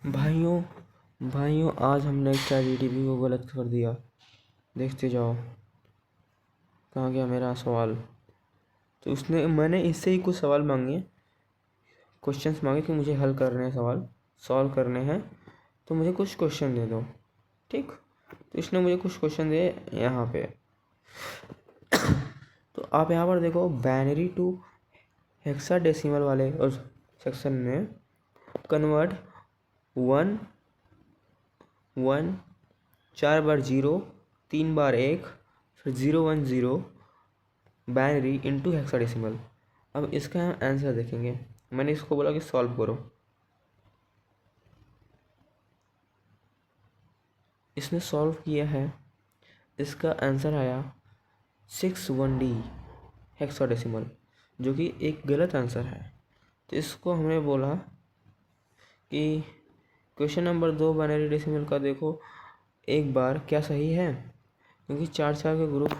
भाइयों आज हमने ChatGPT को गलत कर दिया। देखते जाओ कहाँ गया मेरा सवाल। तो मैंने इससे ही कुछ सवाल मांगे, क्वेश्चंस मांगे कि मुझे हल करने हैं, सवाल सॉल्व करने हैं, तो मुझे कुछ क्वेश्चन दे दो। ठीक, तो इसने मुझे कुछ क्वेश्चन दिए यहाँ पे। तो आप यहाँ पर देखो, बाइनरी टू हेक्साडेसिमल वाले और सेक्शन में कन्वर्ट 1 1 4 बार 0 3 बार 1 फिर 0 1 0 बाइनरी इनटू हेक्साडेसिमल। अब इसका हम आंसर देखेंगे। मैंने इसको बोला कि सॉल्व करो, इसने सॉल्व किया है। इसका आंसर आया 61D हेक्साडेसिमल, जो कि एक गलत आंसर है। तो इसको हमने बोला कि क्वेश्चन नंबर 2 बाइनरी डेसिमल का देखो एक बार क्या सही है, क्योंकि 4 के ग्रुप।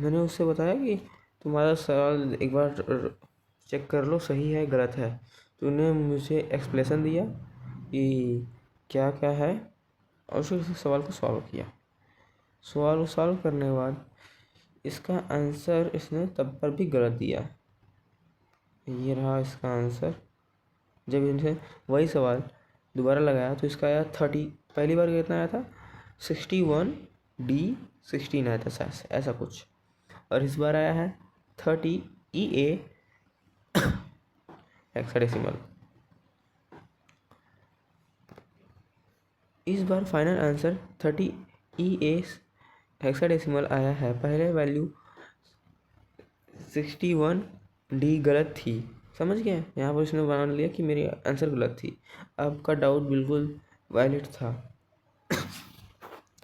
मैंने उससे बताया कि तुम्हारा सवाल एक बार चेक कर लो सही है गलत है। तो उन्होंने मुझे एक्सप्लेनेशन दिया कि क्या क्या है और फिर उस सवाल को सॉल्व किया। सवाल सॉल्व करने के बाद इसका आंसर इसने तब पर भी गलत दिया। ये रहा इसका आंसर। जब इनसे वही सवाल दोबारा लगाया तो इसका आया 30। पहली बार कितना आया था 61D 16 आया था ऐसा कुछ, और इस बार आया है 30EA हेक्साडेसिमल। इस बार फाइनल आंसर 30EA हेक्साडेसिमल आया है। पहले वैल्यू 61D गलत थी, समझ गए। यहाँ पर इसने मान लिया कि मेरी आंसर गलत थी। आपका डाउट बिल्कुल वैलिड था।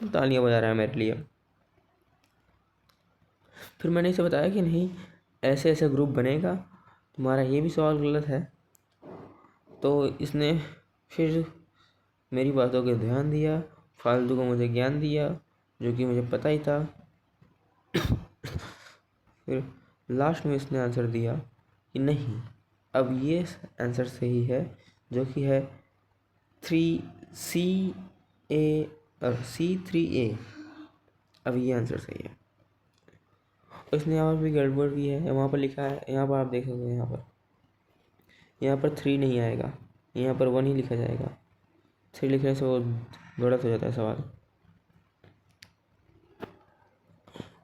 तालियां बजा रहा है मेरे लिए। फिर मैंने इसे बताया कि नहीं, ऐसे ऐसे ग्रुप बनेगा, तुम्हारा ये भी सवाल गलत है। तो इसने फिर मेरी बातों को ध्यान दिया, फालतू को मुझे ज्ञान दिया जो कि मुझे पता ही था। फिर लास्ट में इसने आंसर दिया कि नहीं, अब ये आंसर सही है, जो कि है 3CA और C3A। अब ये आंसर सही है। इसने यहाँ पर भी गड़बड़ भी है। वहाँ पर लिखा है, यहाँ पर आप देख सकते हैं, यहाँ पर 3 नहीं आएगा, यहाँ पर 1 ही लिखा जाएगा। 3 लिखने से वो गलत हो जाता है सवाल।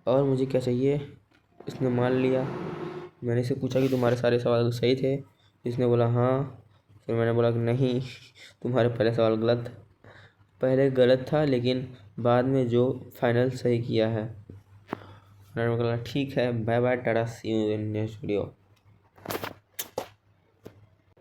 और मुझे क्या चाहिए, इसने मान लिया। मैंने इसे पूछा कि तुम्हारे सारे सवाल सही थे, इसने बोला हाँ। फिर मैंने बोला कि नहीं, तुम्हारे पहले सवाल गलत, पहले गलत था लेकिन बाद में जो फाइनल सही किया है। मैंने बोला ठीक है, bye bye, tata, see you in next video.